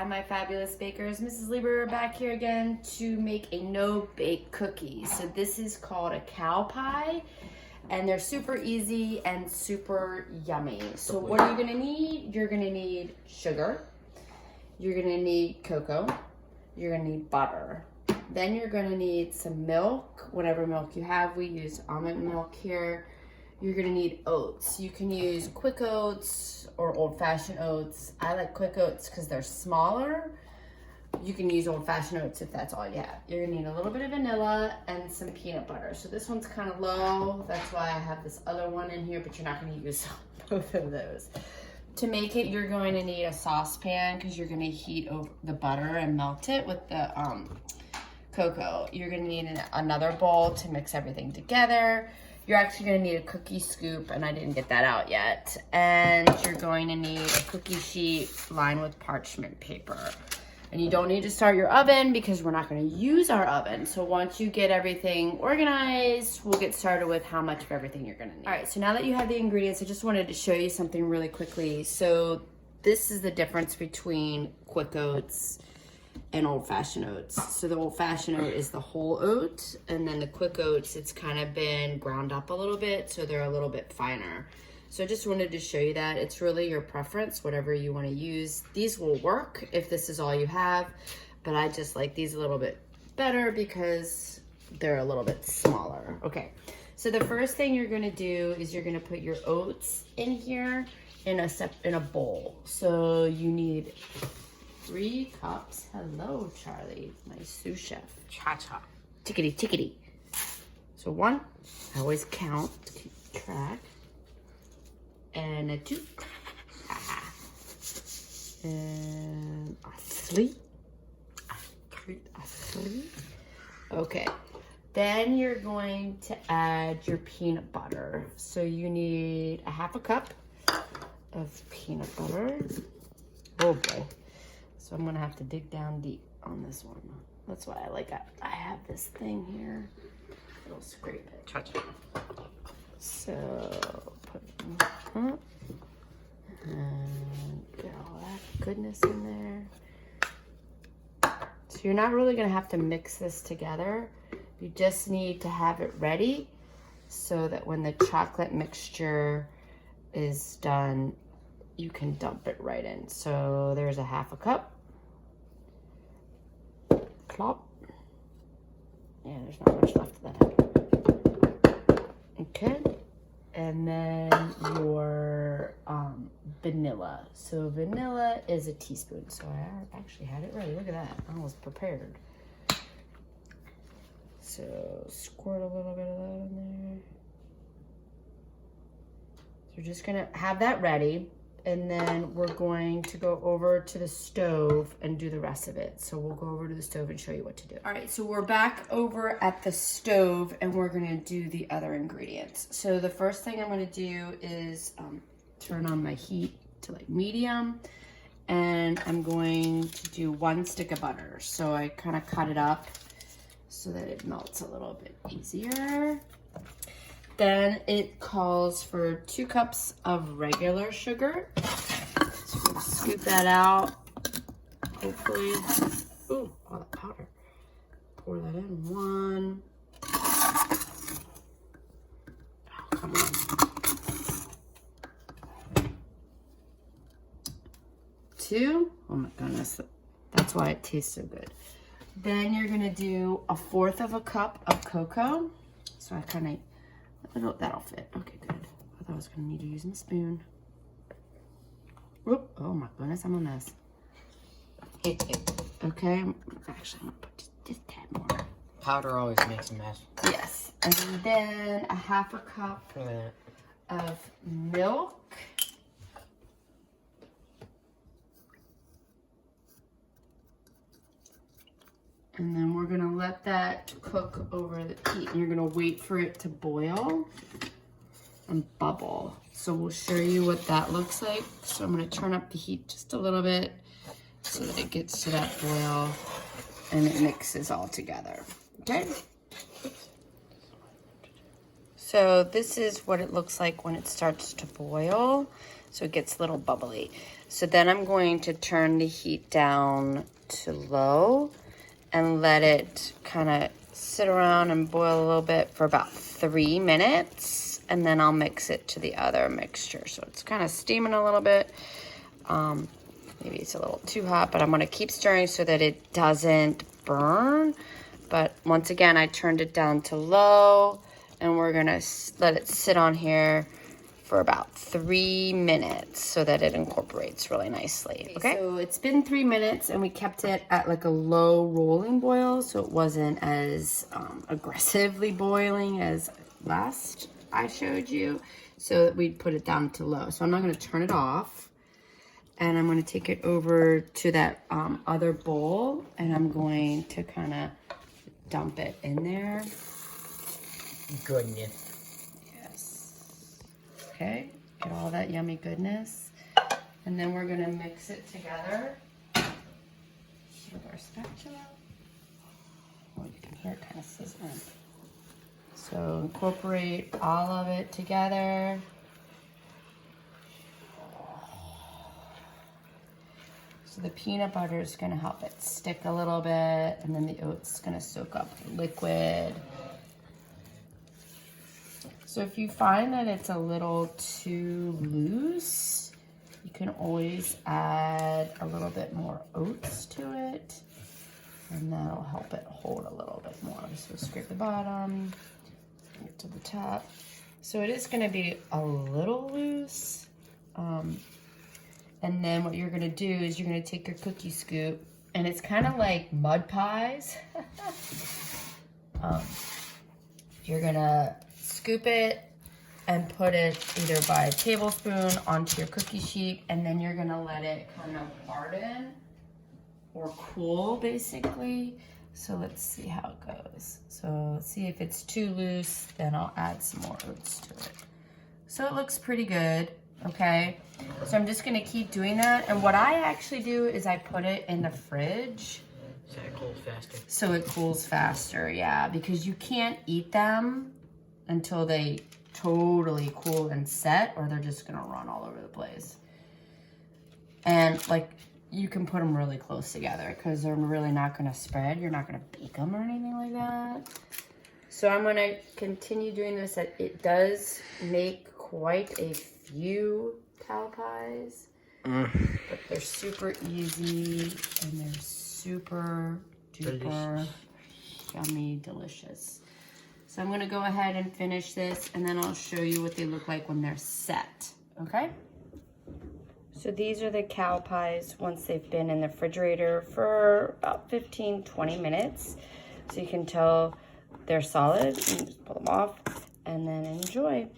Hi, my fabulous bakers. Mrs. Lieber back here again to make a no-bake cookie. So this is called a cow pie, and they're super easy and super yummy. So what are you gonna need? You're gonna need sugar. You're gonna need cocoa. You're gonna need butter. Then you're gonna need some milk, whatever milk you have. We use almond milk here. You're gonna need oats. You can use quick oats or old-fashioned oats. I like quick oats because they're smaller. You can use old-fashioned oats if that's all you have. You're gonna need a little bit of vanilla and some peanut butter. So this one's kind of low. That's why I have this other one in here, but you're not gonna use both of those. To make it, you're going to need a saucepan because you're gonna heat over the butter and melt it with the cocoa. You're gonna need another bowl to mix everything together. You're actually gonna need a cookie scoop, and I didn't get that out yet. And you're going to need a cookie sheet lined with parchment paper. And you don't need to start your oven because we're not gonna use our oven. So once you get everything organized, we'll get started with how much of everything you're gonna need. All right, so now that you have the ingredients, I just wanted to show you something really quickly. So this is the difference between quick oats and old-fashioned oats. So the old-fashioned oat is the whole oat, and then the quick oats, it's kind of been ground up a little bit, so they're a little bit finer. So I just wanted to show you that. It's really your preference, whatever you want to use. These will work if this is all you have, but I just like these a little bit better because they're a little bit smaller. Okay, so the first thing you're gonna do is you're gonna put your oats in here in a bowl. So you need 3 cups. Hello, Charlie, my sous chef. Cha-cha. Tickety, tickety. So 1, I always count to keep track. And a 2. And a 3. A 3. Okay. Then you're going to add your peanut butter. So you need a 1/2 cup of peanut butter. Oh boy. So I'm gonna have to dig down deep on this one. That's why I have this thing here. It'll scrape it. Cha-cha. So put it up and get all that goodness in there. So you're not really gonna have to mix this together. You just need to have it ready so that when the chocolate mixture is done, you can dump it right in. So there's a 1/2 cup. Plop. Yeah, there's not much left of that. Okay. And then your vanilla. So vanilla is a teaspoon. So I actually had it ready. Look at that. I was prepared. So squirt a little bit of that in there. So we're just gonna have that ready. And then we're going to go over to the stove and do the rest of it. So we'll go over to the stove and show you what to do. All right, so we're back over at the stove and we're gonna do the other ingredients. So the first thing I'm gonna do is turn on my heat to like medium. And I'm going to do 1 stick of butter. So I kind of cut it up so that it melts a little bit easier. Then it calls for 2 cups of regular sugar. So we're gonna scoop that out, hopefully. Ooh, all that powder. Pour that in. 1. Oh, come on. 2. Oh my goodness, that's why it tastes so good. Then you're gonna do 1/4 cup of cocoa. So I kind of, that'll fit. Okay, good. I thought I was gonna need to use my spoon. Oop, oh my goodness, I'm a mess. Okay, actually, I'm gonna put just a tad more. Powder always makes a mess. Yes, and then a 1/2 cup of milk. And then we're gonna let that cook over the heat. And you're gonna wait for it to boil and bubble. So we'll show you what that looks like. So I'm gonna turn up the heat just a little bit so that it gets to that boil and it mixes all together, okay? So this is what it looks like when it starts to boil. So it gets a little bubbly. So then I'm going to turn the heat down to low and let it kind of sit around and boil a little bit for about 3 minutes. And then I'll mix it to the other mixture. So it's kind of steaming a little bit. Maybe it's a little too hot, but I'm gonna keep stirring so that it doesn't burn. But once again, I turned it down to low, and we're gonna let it sit on here for about 3 minutes so that it incorporates really nicely, okay? So it's been 3 minutes, and we kept it at like a low rolling boil, so it wasn't as aggressively boiling as last I showed you. So we put it down to low. So I'm not gonna turn it off. And I'm going to take it over to that other bowl, and I'm going to kind of dump it in there. Goodness. Yes. Okay, get all that yummy goodness. And then we're going to mix it together with our spatula. Oh, you can hear it kind of sizzling. So incorporate all of it together. So the peanut butter is going to help it stick a little bit, and then the oats is going to soak up the liquid. So if you find that it's a little too loose, you can always add a little bit more oats to it, and that'll help it hold a little bit more. So scrape the bottom, bring it to the top. So it is going to be a little loose. And then what you're gonna do is you're gonna take your cookie scoop, and it's kind of like mud pies. You're gonna scoop it and put it either by a tablespoon onto your cookie sheet, and then you're gonna let it kind of harden or cool, basically. So let's see how it goes. So let's see if it's too loose, then I'll add some more oats to it. So it looks pretty good. Okay, so I'm just gonna keep doing that. And what I actually do is I put it in the fridge. So it cools faster. So it cools faster, yeah, because you can't eat them until they totally cool and set, or they're just gonna run all over the place. And like, you can put them really close together because they're really not gonna spread. You're not gonna bake them or anything like that. So I'm gonna continue doing this. It does make quite a few cow pies, but they're super easy and they're super duper yummy, delicious. So I'm gonna go ahead and finish this, and then I'll show you what they look like when they're set, okay? So these are the cow pies once they've been in the refrigerator for about 15-20 minutes. So you can tell they're solid. You can just pull them off and then enjoy.